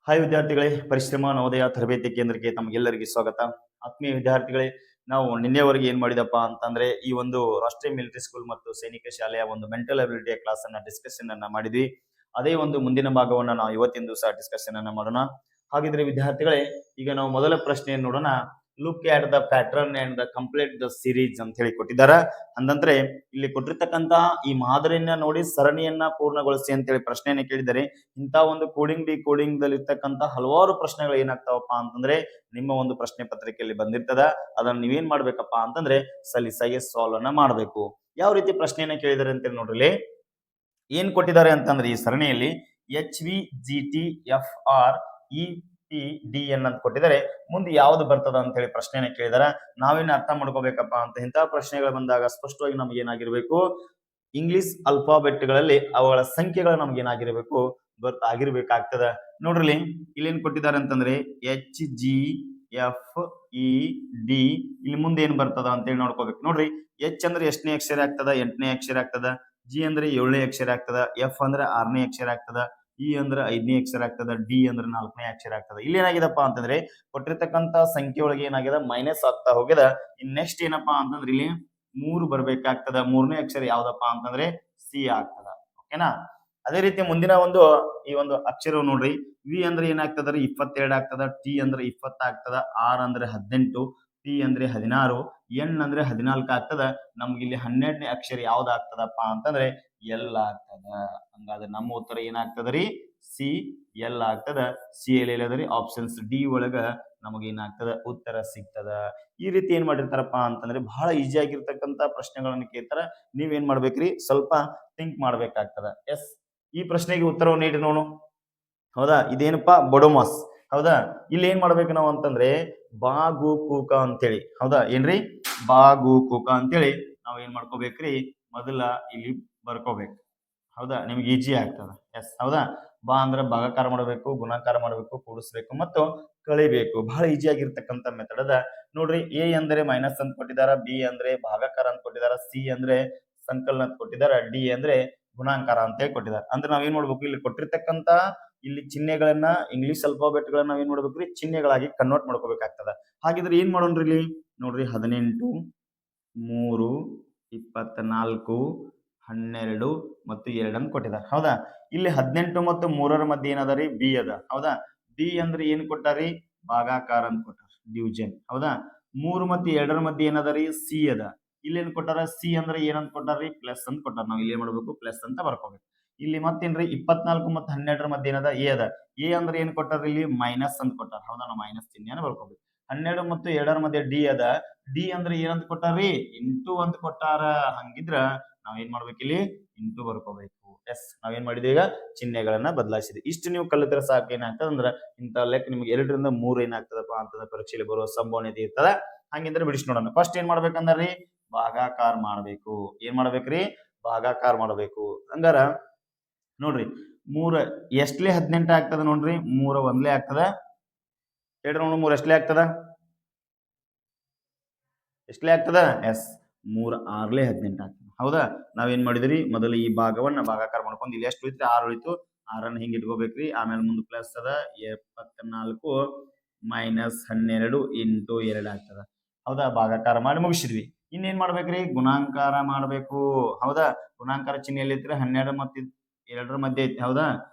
Hi ವಿದ್ಯಾರ್ಥಿಗಳೇ, ಪರಿಶ್ರಮ ನವೋದಯ ತರಬೇತಿ ಕೇಂದ್ರಕ್ಕೆ ತಮಗೆಲ್ಲರಿಗೂ ಸ್ವಾಗತ. ಆತ್ಮೀಯ ವಿದ್ಯಾರ್ಥಿಗಳೇ, ನಾವು ನಿನ್ನೆವರೆಗೆ ಏನ್ ಮಾಡಿದಪ್ಪ ಅಂತಂದ್ರೆ ಈ ಒಂದು ರಾಷ್ಟ್ರೀಯ ಮಿಲಿಟರಿ ಸ್ಕೂಲ್ ಮತ್ತು ಸೈನಿಕ ಶಾಲೆಯ ಒಂದು ಮೆಂಟಲ್ ಅಬಿಲಿಟಿಯ ಕ್ಲಾಸ್ ಅನ್ನ ಡಿಸ್ಕಷನ್ ಅನ್ನ ಮಾಡಿದ್ವಿ. ಅದೇ ಒಂದು ಮುಂದಿನ ಭಾಗವನ್ನ ನಾವು ಇವತ್ತಿನ ದಿವಸ ಡಿಸ್ಕಷನ್ ಅನ್ನ ಮಾಡೋಣ. ಹಾಗಿದ್ರೆ ವಿದ್ಯಾರ್ಥಿಗಳೇ, ಈಗ ನಾವು ಮೊದಲ ಪ್ರಶ್ನೆಯನ್ನು ನೋಡೋಣ. Look at the pattern and the complete the series ಅಂತ ಹೇಳಿ ಕೊಟ್ಟಿದ್ದಾರ. ಅಂತಂದ್ರೆ ಇಲ್ಲಿ ಕೊಟ್ಟಿರ್ತಕ್ಕಂತ ಈ ಮಾದರಿಯನ್ನ ನೋಡಿ ಸರಣಿಯನ್ನ ಪೂರ್ಣಗೊಳಿಸಿ ಅಂತೇಳಿ ಪ್ರಶ್ನೆಯನ್ನ ಕೇಳಿದರೆ, ಇಂಥ ಒಂದು ಕೋಡಿಂಗ್ ಡಿ ಕೋಡಿಂಗ್ ದಲ್ಲಿ ಇರ್ತಕ್ಕಂತ ಹಲವಾರು ಪ್ರಶ್ನೆಗಳು ಏನಾಗ್ತಾವಪ್ಪ ಅಂತಂದ್ರೆ ನಿಮ್ಮ ಒಂದು ಪ್ರಶ್ನೆ ಪತ್ರಿಕೆಯಲ್ಲಿ ಬಂದಿರ್ತದ. ಅದನ್ನ ನೀವೇನ್ ಮಾಡ್ಬೇಕಪ್ಪ ಅಂತಂದ್ರೆ ಸಲೀಸಾಗಿ ಸಾಲ್ವ್ ಅನ್ನ ಮಾಡ್ಬೇಕು. ಯಾವ ರೀತಿ ಪ್ರಶ್ನೆಯನ್ನ ಕೇಳಿದಾರೆ ಅಂತೇಳಿ ನೋಡ್ರಿ. ಏನ್ ಕೊಟ್ಟಿದ್ದಾರೆ ಅಂತಂದ್ರೆ ಈ ಸರಣಿಯಲ್ಲಿ HVGTFREPDN ಅಂತ ಕೊಟ್ಟಿದ್ದಾರೆ. ಮುಂದೆ ಯಾವ್ದು ಬರ್ತದ ಅಂತ ಹೇಳಿ ಪ್ರಶ್ನೆಯನ್ನ ಕೇಳಿದಾರ. ನಾವೇನ್ ಅರ್ಥ ಮಾಡ್ಕೋಬೇಕಪ್ಪ ಅಂತ ಇಂತಹ ಪ್ರಶ್ನೆಗಳು ಬಂದಾಗ ಸ್ಪಷ್ಟವಾಗಿ ನಮ್ಗೆ ಏನಾಗಿರ್ಬೇಕು, ಇಂಗ್ಲಿಷ್ ಅಲ್ಫಾಬೆಟ್ಗಳಲ್ಲಿ ಅವುಗಳ ಸಂಖ್ಯೆಗಳು ನಮ್ಗೆ ಏನಾಗಿರ್ಬೇಕು, ಗೊತ್ತಾಗಿರ್ಬೇಕಾಗ್ತದ. ನೋಡ್ರಿ, ಇಲ್ಲೇನ್ ಕೊಟ್ಟಿದ್ದಾರೆ ಅಂತಂದ್ರೆ HGFED, ಇಲ್ಲಿ ಮುಂದೆ ಏನ್ ಬರ್ತದ ಅಂತ ಹೇಳಿ ನೋಡ್ಕೋಬೇಕು. ನೋಡ್ರಿ, H ಅಂದ್ರೆ ಎಷ್ಟನೇ ಅಕ್ಷರ ಆಗ್ತದ? 8ನೇ ಅಕ್ಷರ ಆಗ್ತದ. G ಅಂದ್ರೆ 7ನೇ ಅಕ್ಷರ ಆಗ್ತದ. F ಅಂದ್ರೆ 6ನೇ ಅಕ್ಷರ ಆಗ್ತದ. E ಅಂದ್ರೆ 5ನೇ ಅಕ್ಷರ ಆಗ್ತದ. D ಅಂದ್ರೆ 4ನೇ ಅಕ್ಷರ ಆಗ್ತದ. ಇಲ್ಲಿ ಏನಾಗಿದಪ್ಪ ಅಂತಂದ್ರೆ ಕೊಟ್ಟಿರ್ತಕ್ಕಂತ ಸಂಖ್ಯೆ ಒಳಗೆ ಏನಾಗಿದೆ, ಮೈನಸ್ ಆಗ್ತಾ ಹೋಗ್ಯದ. ಇನ್ ನೆಕ್ಸ್ಟ್ ಏನಪ್ಪಾ ಅಂತಂದ್ರೆ ಇಲ್ಲಿ 3 ಬರ್ಬೇಕಾಗ್ತದ. 3ನೇ ಅಕ್ಷರ ಯಾವ್ದಪ್ಪ ಅಂತಂದ್ರೆ ಸಿ ಆಗ್ತದ. ಓಕೆನಾ? ಅದೇ ರೀತಿ ಮುಂದಿನ ಒಂದು ಈ ಒಂದು ಅಕ್ಷರ ನೋಡ್ರಿ, ವಿ ಅಂದ್ರೆ ಏನಾಗ್ತದ್ರಿ 22 ಆಗ್ತದ. ಟಿ ಅಂದ್ರೆ 20 ಆಗ್ತದ. ಆರ್ ಅಂದ್ರೆ 18, ಪಿ ಅಂದ್ರೆ 16, ಎನ್ ಅಂದ್ರೆ 14 ಆಗ್ತದ. ನಮ್ಗೆ ಇಲ್ಲಿ 12ನೇ ಅಕ್ಷರ ಯಾವ್ದು ಆಗ್ತದಪ್ಪ ಅಂತಂದ್ರೆ ಎಲ್ ಆಗ್ತದ. ಹಂಗಾದ್ರೆ ನಮ್ಮ ಉತ್ತರ ಏನಾಗ್ತದ್ರಿ, ಸಿ ಎಲ್ ಆಗ್ತದ. ಸಿ ಎಲ್ ಎಲ್ಲದ್ರಿ ಆಪ್ಷನ್ಸ್ ಡಿ ಒಳಗ ನಮಗೆ ಏನಾಗ್ತದ ಉತ್ತರ ಸಿಗ್ತದ. ಈ ರೀತಿ ಏನ್ ಮಾಡಿರ್ತಾರಪ್ಪ ಅಂತಂದ್ರೆ ಬಹಳ ಈಜಿ ಆಗಿರ್ತಕ್ಕಂತ ಪ್ರಶ್ನೆಗಳನ್ನ ಕೇಳ್ತಾರ. ನೀವೇನ್ ಮಾಡ್ಬೇಕ್ರಿ, ಸ್ವಲ್ಪ ಥಿಂಕ್ ಮಾಡ್ಬೇಕಾಗ್ತದ. ಎಸ್, ಈ ಪ್ರಶ್ನೆಗೆ ಉತ್ತರವನ್ನು ನೀಡಿ ನೋಡು. ಹೌದಾ, ಇದೇನಪ್ಪ ಬೊಡೋಮಾಸ್. ಹೌದಾ, ಇಲ್ಲಿ ಏನ್ ಮಾಡ್ಬೇಕು ನಾವು ಅಂತಂದ್ರೆ ಬಾಗು ಕೂಕ ಅಂತೇಳಿ. ಹೌದಾ, ಏನ್ರಿ ಬಾಗು ಕೂಕ ಅಂತೇಳಿ ನಾವ್ ಏನ್ ಮಾಡ್ಕೋಬೇಕ್ರಿ, ಮೊದಲ ಇಲ್ಲಿ ಬರ್ಕೋಬೇಕು. ಹೌದಾ, ನಿಮ್ಗೆ ಈಜಿ ಆಗ್ತದ. ಎಸ್, ಹೌದಾ. ಬಾ ಅಂದ್ರೆ ಭಾಗಾಕಾರ ಮಾಡಬೇಕು, ಗುಣಾಕಾರ ಮಾಡಬೇಕು, ಕೂಡಿಸ್ಬೇಕು ಮತ್ತು ಕಳಿಬೇಕು. ಬಹಳ ಈಜಿ ಆಗಿರ್ತಕ್ಕಂಥ ಮೆಥಡ್ ಅದ. ನೋಡ್ರಿ, ಎ ಅಂದ್ರೆ ಮೈನಸ್ ಅಂತ ಕೊಟ್ಟಿದಾರ, ಬಿ ಅಂದ್ರೆ ಭಾಗಾಕಾರ ಅಂತ ಕೊಟ್ಟಿದಾರ, ಸಿ ಅಂದ್ರೆ ಸಂಕಲನ ಅಂತ ಕೊಟ್ಟಿದಾರ, ಡಿ ಅಂದ್ರೆ ಗುಣಾಕಾರ ಅಂತ ಹೇಳಿ ಕೊಟ್ಟಿದ್ದಾರೆ. ಅಂದ್ರೆ ನಾವ್ ಏನ್ ಮಾಡ್ಬೇಕು, ಇಲ್ಲಿ ಕೊಟ್ಟಿರ್ತಕ್ಕಂತ ಇಲ್ಲಿ ಚಿಹ್ನೆಗಳನ್ನ ಇಂಗ್ಲಿಷ್ ಅಲ್ಫಾಬೆಟ್ ಗಳನ್ನ ನಾವ್ ಏನ್ ಮಾಡ್ಬೇಕ್ರಿ, ಚಿಹ್ನೆಗಳಾಗಿ ಕನ್ವರ್ಟ್ ಮಾಡ್ಕೋಬೇಕಾಗ್ತದ. ಹಾಗಿದ್ರೆ ಏನ್ ಮಾಡೋಣ್ರಿ ಇಲ್ಲಿ ನೋಡ್ರಿ, 18, 3, 24, 12 ಮತ್ತು 2 ಅಂತ ಕೊಟ್ಟಿದ್ದಾರೆ. ಹೌದಾ, ಇಲ್ಲಿ 18 ಮತ್ತು 3ರ ಮಧ್ಯೆ ಏನದ ರೀ, ಬಿ ಅದ. ಹೌದಾ, ಬಿ ಅಂದ್ರೆ ಏನ್ ಕೊಟ್ಟಾರಿ, ಭಾಗಾಕಾರ ಅಂತ ಕೊಟ್ಟಾರ, ಡಿವಿಷನ್. ಹೌದಾ, 3 ಮತ್ತು 2ರ ಮಧ್ಯೆ ಏನದ ರೀ, ಸಿ ಅದ. ಇಲ್ಲಿ ಏನ್ ಕೊಟ್ಟಾರ, ಸಿ ಅಂದ್ರೆ ಏನಂತ ಕೊಟ್ಟಾರಿ, ಪ್ಲಸ್ ಅಂತ ಕೊಟ್ಟಾರ. ನಾವು ಇಲ್ಲಿ ಏನ್ ಮಾಡ್ಬೇಕು, ಪ್ಲಸ್ ಅಂತ ಬರ್ಕೋಬೇಕು. ಇಲ್ಲಿ ಮತ್ತೇನ್ರಿ 24 ಮತ್ತು 12ರ ಮಧ್ಯೆ ಏನದ, ಎ ಅದ. ಎ ಅಂದ್ರೆ ಏನ್ ಕೊಟ್ಟಾರ, ಇಲ್ಲಿ ಮೈನಸ್ ಅಂತ ಕೊಟ್ಟಾರ. ಹೌದಾ, ನಾವು ಮೈನಸ್ ಚಿಹ್ನೆಯನ್ನು ಬರ್ಕೋಬೇಕು. 12 ಮತ್ತು 2ರ ಮಧ್ಯೆ ಡಿ ಅದ. ಡಿ ಅಂದ್ರೆ ಏನಂತ ಕೊಟ್ಟಾರಿ, ಇಂಟು ಅಂತ ಕೊಟ್ಟಾರ. ಹಂಗಿದ್ರ ನಾವ್ ಏನ್ ಮಾಡ್ಬೇಕು, ಇಲ್ಲಿ ಇಂಟು ಬರ್ಕೋಬೇಕು. ಎಸ್, ನಾವೇನ್ ಮಾಡಿದ್ವಿ, ಈಗ ಚಿಹ್ನೆಗಳನ್ನ ಬದಲಾಯಿಸಿದ್ವಿ. ಇಷ್ಟು ನೀವು ಕಲಿತರ ಸಾಕು. ಏನಾಗ್ತದ ಅಂದ್ರ ಇಂತ ಲೆಕ್ಕ ನಿಮ್ಗೆ 2 ರಿಂದ 3 ಏನಾಗ್ತದಪ್ಪ ಅಂತಂದ್ರೆ ಪರೀಕ್ಷೆಯಲ್ಲಿ ಬರುವ ಸಂಭವನೀಯತೆ ಇರ್ತದ. ಹಂಗಿದ್ರೆ ಬಿಡಿಸಿ ನೋಡೋಣ. ಫಸ್ಟ್ ಏನ್ ಮಾಡ್ಬೇಕಂದ್ರಿ, ಭಾಗಾಕಾರ ಮಾಡ್ಬೇಕು. ಏನ್ ಮಾಡ್ಬೇಕ್ರಿ, ಭಾಗಾಕಾರ ಮಾಡ್ಬೇಕು. ಹಂಗಾರ ನೋಡ್ರಿ, 3 ಎಷ್ಟಲೇ 18 ಆಗ್ತದ ನೋಡ್ರಿ, 3 ಒಂದ್ಲೇ ಆಗ್ತದ. 2 ನೋಡು, 3 ಎಷ್ಟಲೇ ಆಗ್ತದ, ಎಷ್ಟಲೇ ಆಗ್ತದ, ಎಸ್ 3 6ಲೇ 18 ಆಗ್ತದ. ಹೌದಾ, ನಾವೇನ್ ಮಾಡಿದ್ರಿ, ಮೊದಲು ಈ ಭಾಗವನ್ನ ಭಾಗಾಕಾರ ಮಾಡ್ಕೊಂಡು ಇಲ್ಲಿ ಎಷ್ಟು ಉಳಿತ್ರಿ, 6 ಉಳಿತು. 6ಅನ್ನ ಹಿಂಗ್ ಇಟ್ಕೋಬೇಕ್ರಿ. ಆಮೇಲೆ ಮುಂದೆ ಪ್ಲಸ್ ಅದ, 74 ಮೈನಸ್ 12 ಇಂಟು 2 ಆಗ್ತದ. ಹೌದಾ, ಭಾಗಾಕಾರ ಮಾಡಿ ಮುಗಿಸಿದ್ವಿ. ಇನ್ನೇನ್ ಮಾಡ್ಬೇಕ್ರಿ, ಗುಣಾಕಾರ ಮಾಡ್ಬೇಕು. ಹೌದಾ, ಗುಣಾಕಾರ ಚಿಹ್ನೆ ಎಲ್ಲಿತ್ರಿ, 12 ಮತ್ತು 2ರ ಮಧ್ಯೆ ಐತಿ. ಹೌದಾ,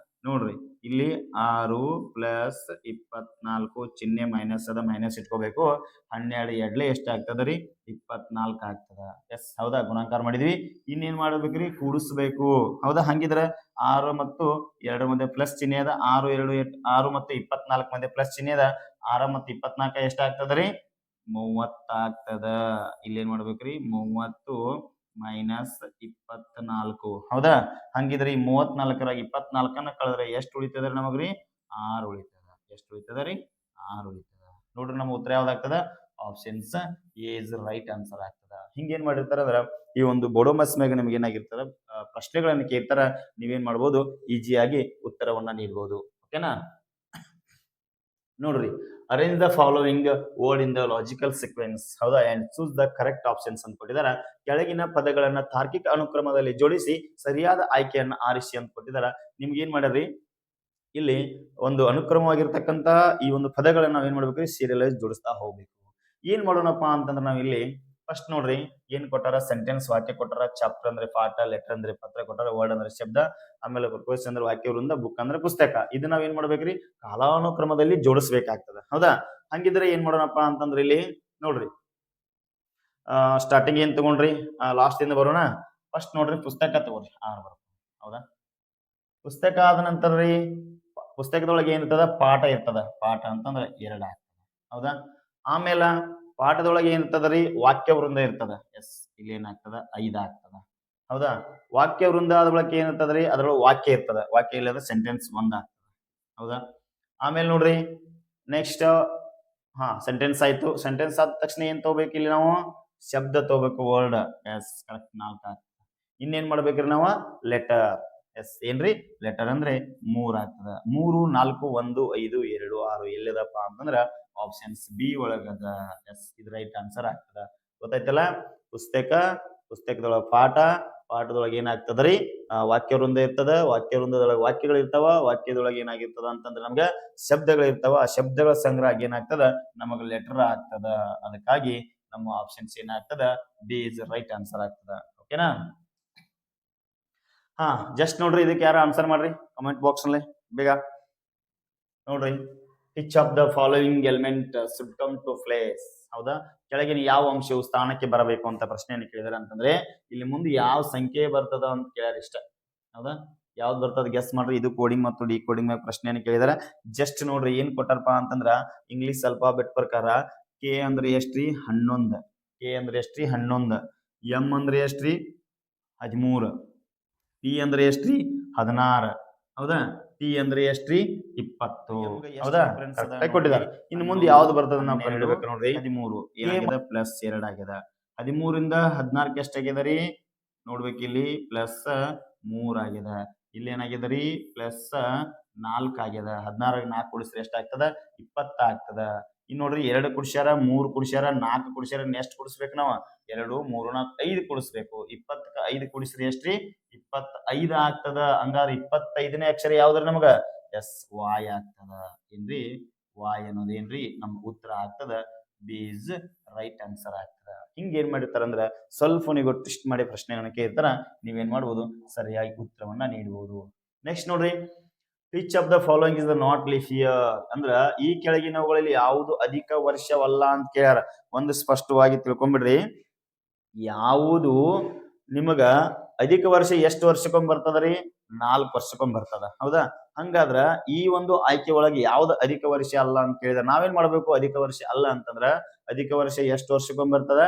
ನೋಡ್ರಿ ಇಲ್ಲಿ 6 ಪ್ಲಸ್ 24 ಚಿಹ್ನೆ ಮೈನಸ್ ಅದ, ಮೈನಸ್ ಇಟ್ಕೋಬೇಕು. 12 2ಲೇ ಎಷ್ಟು ಆಗ್ತದ ರೀ, 24 ಆಗ್ತದ. ಎಸ್, ಹೌದಾ, ಗುಣಾಕಾರ ಮಾಡಿದ್ವಿ. ಇನ್ನೇನ್ ಮಾಡ್ಬೇಕ್ರಿ, ಕೂಡಿಸ್ಬೇಕು. ಹೌದಾ, ಹಂಗಿದ್ರ 6 ಮತ್ತು 2 ಮಧ್ಯೆ ಪ್ಲಸ್ ಚಿಹ್ನೆ ಅದ. 6 2 6 ಮತ್ತು 24 ಮಧ್ಯೆ ಪ್ಲಸ್ ಚಿಹ್ನೆ ಅದ. 6 ಮತ್ತು 24 ಎಷ್ಟ ಆಗ್ತದ ರೀ, 30 ಆಗ್ತದ. ಇಲ್ಲೇನ್ ಮಾಡ್ಬೇಕ್ರಿ, 30 ಮೈನಸ್ 24. ಹೌದಾ, ಹಂಗಿದ್ರೆ ಈ 34ರಾಗ 24ನ್ನ ಕಳೆದ್ರೆ ಎಷ್ಟು ಉಳಿತದ ನಮಗ್ರಿ, 6 ಉಳಿತದ. ಎಷ್ಟು ಉಳಿತದ ರೀ, 6 ಉಳಿತದ. ನೋಡ್ರಿ, ನಮ್ಮ ಉತ್ತರ ಯಾವ್ದಾಗ್ತದ, options A is right answer ಆಗ್ತದ. ಹಿಂಗೇನ್ ಮಾಡಿರ್ತಾರ ಅಂದ್ರ ಈ ಒಂದು ಬೋಡೋಮಸ್ ಮ್ಯಾಗ ನಿಮ್ಗೆ ಏನಾಗಿರ್ತಾರ, ಪ್ರಶ್ನೆಗಳನ್ನ ಕೇಳ್ತಾರ. ನೀವೇನ್ ಮಾಡ್ಬೋದು, ಈಜಿಯಾಗಿ ಉತ್ತರವನ್ನ ನೀಡಬಹುದು. ಓಕೆನಾ? ನೋಡ್ರಿ, arrange the following word in the logical sequence. ಹೌದಾ, and choose the correct options ಅಂತ ಕೊಟ್ಟಿದಾರ. ಕೆಳಗಿನ ಪದಗಳನ್ನ ತಾರ್ಕಿಕ ಅನುಕ್ರಮದಲ್ಲಿ ಜೋಡಿಸಿ ಸರಿಯಾದ ಆಯ್ಕೆಯನ್ನ ಆರಿಸಿ ಅಂತ ಕೊಟ್ಟಿದಾರ. ನಿಮ್ಗೆ ಏನ್ ಮಾಡ್ಯಾರ್ರಿ, ಇಲ್ಲಿ ಒಂದು ಅನುಕ್ರಮವಾಗಿರ್ತಕ್ಕಂತ ಈ ಒಂದು ಪದಗಳನ್ನ ನಾವ್ ಏನ್ ಮಾಡ್ಬೇಕ್ರಿ ಸೀರಿಯಲೈಸ್ ಜೋಡಿಸ್ತಾ ಹೋಗ್ಬೇಕು. ಏನ್ ಮಾಡೋಣಪ್ಪ ಅಂತಂದ್ರೆ ನಾವ್ ಇಲ್ಲಿ ಫಸ್ಟ್ ನೋಡ್ರಿ ಏನ್ ಕೊಟ್ಟಾರ ಸೆಂಟೆನ್ಸ್ ವಾಕ್ಯ ಕೊಟ್ಟಾರ, ಚಾಪ್ಟರ್ ಅಂದ್ರೆ ಪಾಠ, ಲೆಟರ್ ಅಂದ್ರೆ ಪತ್ರ ಕೊಟ್ಟಾರ, ವರ್ಡ್ ಅಂದ್ರೆ ಶಬ್ದ, ಆಮೇಲೆ ಪ್ರಪೋಸ್ ಅಂದ್ರೆ ವಾಕ್ಯ ವೃಂದ, ಬುಕ್ ಅಂದ್ರೆ ಪುಸ್ತಕ. ಇದು ನಾವ್ ಏನ್ ಮಾಡ್ಬೇಕ್ರಿ ಕಾಲಾನುಕ್ರಮದಲ್ಲಿ ಜೋಡಿಸ್ಬೇಕಾಗ್ತದ. ಹೌದಾ? ಹಂಗಿದ್ರೆ ಏನ್ ಮಾಡೋಣಪ್ಪ ಅಂತಂದ್ರೆ ಇಲ್ಲಿ ನೋಡ್ರಿ ಸ್ಟಾರ್ಟಿಂಗ್ ಏನ್ ತಗೊಂಡ್ರಿ ಲಾಸ್ಟ್ ಇಂದ ಬರೋಣ. ಫಸ್ಟ್ ನೋಡ್ರಿ ಪುಸ್ತಕ ತಗೋರಿ ಹೌದಾ? ಪುಸ್ತಕ ಆದ ನಂತರ ರೀ ಪುಸ್ತಕದೊಳಗೆ ಏನಿರ್ತದ ಪಾಠ ಇರ್ತದ. ಪಾಠ ಅಂತಂದ್ರೆ 2 ಆಗ್ತದ. ಹೌದಾ? ಆಮೇಲೆ ಪಾಠದೊಳಗೆ ಏನಿರ್ತದ ರೀ ವಾಕ್ಯ ವೃಂದ ಇರ್ತದ. ಎಸ್ ಇಲ್ಲಿ ಏನಾಗ್ತದ 5 ಆಗ್ತದ. ಹೌದಾ? ವಾಕ್ಯ ವೃಂದ ಆದ ಬಳಕ ಏನಿರ್ತದ ರೀ ಅದ್ರೊಳಗೆ ವಾಕ್ಯ ಇರ್ತದ. ವಾಕ್ಯ ಇಲ್ಲದ ಸೆಂಟೆನ್ಸ್ 1 ಆಗ್ತದ. ಹೌದಾ? ಆಮೇಲೆ ನೋಡ್ರಿ ನೆಕ್ಸ್ಟ್ ಸೆಂಟೆನ್ಸ್ ಆಯ್ತು. ಸೆಂಟೆನ್ಸ್ ಆದ ತಕ್ಷಣ ಏನ್ ತಗೋಬೇಕು ಇಲ್ಲಿ ನಾವು ಶಬ್ದ ತಗೋಬೇಕು, ವರ್ಡ್. ಎಸ್ ಕರೆಕ್ಟ್ 4 ಆಗ್ತದ. ಇನ್ನೇನ್ ಮಾಡ್ಬೇಕ್ರಿ ನಾವು ಲೆಟರ್. ಎಸ್ ಏನ್ರಿ ಲೆಟರ್ ಅಂದ್ರೆ 3 ಆಗ್ತದ. 3, 4, 1, 5, 2, 6 ಎಲ್ಲಿದಪ್ಪ ಅಂತಂದ್ರ ಆಪ್ಷನ್ಸ್ ಬಿ ಒಳಗದ. ಎಸ್ ಇದು ರೈಟ್ ಆನ್ಸರ್ ಆಗ್ತದ. ಗೊತ್ತಾಯ್ತಲ್ಲ? ಪುಸ್ತಕದೊಳಗ ಪಾಠ, ಪಾಠದೊಳಗೆ ಏನಾಗ್ತದ್ರಿ ವಾಕ್ಯ ವೃಂದ ಇರ್ತದ. ವಾಕ್ಯ ವೃಂದದೊಳಗೆ ವಾಕ್ಯಗಳು ಇರ್ತಾವ. ವಾಕ್ಯದೊಳಗೆ ಏನಾಗಿರ್ತದ ಅಂತಂದ್ರೆ ನಮ್ಗೆ ಶಬ್ದಗಳು ಇರ್ತಾವ. ಆ ಶಬ್ದಗಳ ಸಂಗ್ರಹ ಏನಾಗ್ತದ ನಮಗ ಲೆಟರ್ ಆಗ್ತದ. ಅದಕ್ಕಾಗಿ ನಮ್ಮ ಆಪ್ಷನ್ಸ್ ಏನಾಗ್ತದ ಬಿ ಇಸ್ ರೈಟ್ ಆನ್ಸರ್ ಆಗ್ತದ. ಓಕೆನಾ? ಜಸ್ಟ್ ನೋಡ್ರಿ ಇದಕ್ಕೆ ಯಾರು ಆನ್ಸರ್ ಮಾಡ್ರಿ ಕಮೆಂಟ್ ಬಾಕ್ಸ್ ನಲ್ಲಿ ಬೇಗ ನೋಡ್ರಿ. Which of the following element should come to place. ಹೌದಾ? ಕೆಳಗಿನ ಯಾವ ಅಂಶವು ಸ್ಥಾನಕ್ಕೆ ಬರಬೇಕು ಅಂತ ಪ್ರಶ್ನೆಯನ್ನು ಕೇಳಿದಾರೆ ಅಂತಂದ್ರೆ ಇಲ್ಲಿ ಮುಂದೆ ಯಾವ ಸಂಖ್ಯೆ ಬರ್ತದ ಅಂತ ಕೇಳ್ಯಾರ ಇಷ್ಟ. ಹೌದಾ? ಯಾವ್ದು ಬರ್ತದ ಗೆಸ್ ಮಾಡ್ರಿ. ಇದು ಕೋಡಿಂಗ್ ಮತ್ತು ಡಿ ಕೋಡಿಂಗ್ ಮೇಲೆ ಪ್ರಶ್ನೆಯನ್ನು ಕೇಳಿದಾರೆ. ಜಸ್ಟ್ ನೋಡ್ರಿ ಏನ್ ಕೊಟ್ಟಾರಪ್ಪ ಅಂತಂದ್ರ ಇಂಗ್ಲಿಷ್ ಅಲ್ಫಾಬೆಟ್ ಪ್ರಕಾರ ಕೆ ಅಂದ್ರೆ ಎಷ್ಟ್ರಿ 11, ಕೆ ಅಂದ್ರೆ ಎಷ್ಟ್ರಿ 11, ಎಂ ಅಂದ್ರೆ ಎಷ್ಟ್ರಿ 13, ಪಿ ಅಂದ್ರೆ ಎಷ್ಟ್ರಿ 16. ಹೌದಾ? ಟಿ ಅಂದ್ರೆ ಎಷ್ಟ್ರಿ 20. ಹೌದಾ? ಕೊಟ್ಟಿದ್ದಾರೆ. ಇನ್ನು ಮುಂದೆ ಯಾವ್ದು ಬರ್ತದ ನಾವು ಕಂಡುಹಿಡಬೇಕು ನೋಡ್ರಿ. 13 ಏನಾಗಿದೆ ಪ್ಲಸ್ 2 ಆಗಿದೆ. 13 ಇಂದ 16ಕ್ಕೆ ಎಷ್ಟಾಗಿದೆ ರೀ ನೋಡ್ಬೇಕು ಇಲ್ಲಿ ಪ್ಲಸ್ 3 ಆಗಿದೆ. ಇಲ್ಲಿ ಏನಾಗಿದೆ ರೀ ಪ್ಲಸ್ 4 ಆಗಿದೆ. 16 4 ಕೂಡಿಸಿದ್ರೆ ಎಷ್ಟಾಗ್ತದ 20 ಆಗ್ತದ. ಇನ್ನು ನೋಡ್ರಿ 2 ಕುಡಿಸ್ಯಾರ 3 ಕುಡಿಸ್ಯಾರ 4 ಕುಡಿಸ್ಯಾರ ಎಷ್ಟು ಕುಡಿಸ್ಬೇಕು ನಾವು 2 3 4 5 ಕುಡಿಸ್ಬೇಕು. 20ಕ್ಕೆ 5 ಕುಡಿಸ್ರಿ ಎಷ್ಟ್ರಿ 25 ಆಗ್ತದ. ಹಂಗಾದ್ರೆ 25ನೇ ಅಕ್ಷರ ಯಾವ್ದ್ರಿ ನಮಗ ಎಸ್ ವಾಯ್ ಆಗ್ತದ. ಏನ್ರಿ ವಾಯ್ ಅನ್ನೋದೇನ್ರಿ ನಮ್ ಉತ್ತರ ಆಗ್ತದ. ಬಿ ಇಸ್ ರೈಟ್ ಆನ್ಸರ್ ಆಗ್ತದ. ಹಿಂಗ ಏನ್ ಮಾಡಿರ್ತಾರ ಅಂದ್ರ ಸ್ವಲ್ಪ ನೀವು ಟ್ವಿಸ್ಟ್ ಮಾಡಿ ಪ್ರಶ್ನೆಗಳನ್ನ ಕೇಳ್ತಾರ. ನೀವೇನ್ ಮಾಡ್ಬೋದು ಸರಿಯಾಗಿ ಉತ್ತರವನ್ನ ನೀಡಬಹುದು. ನೆಕ್ಸ್ಟ್ ನೋಡ್ರಿ which of the following is the not leaf year. ಅಂದ್ರ ಈ ಕೆಳಗಿನವುಗಳಲ್ಲಿ ಯಾವುದು ಅಧಿಕ ವರ್ಷವಲ್ಲ ಅಂತ ಕೇಳ್ಯಾರ. ಒಂದು ಸ್ಪಷ್ಟವಾಗಿ ತಿಳ್ಕೊಂಡ್ಬಿಡ್ರಿ. ಯಾವುದು ನಿಮಗ ಅಧಿಕ ವರ್ಷ ಎಷ್ಟು ವರ್ಷಕ್ಕೊಮ್ಮೆ ಬರ್ತದ್ರಿ 4 ವರ್ಷಕ್ಕೊಮ್ಮೆ ಬರ್ತದ. ಹೌದಾ? ಹಂಗಾದ್ರ ಈ ಒಂದು ಆಯ್ಕೆ ಒಳಗೆ ಯಾವ್ದು ಅಧಿಕ ವರ್ಷ ಅಲ್ಲ ಅಂತ ಕೇಳಿದ್ರೆ ನಾವೇನ್ ಮಾಡ್ಬೇಕು ಅಧಿಕ ವರ್ಷ ಅಲ್ಲ ಅಂತಂದ್ರ ಅಧಿಕ ವರ್ಷ ಎಷ್ಟು ವರ್ಷಕ್ಕೊಮ್ಮೆ ಬರ್ತದ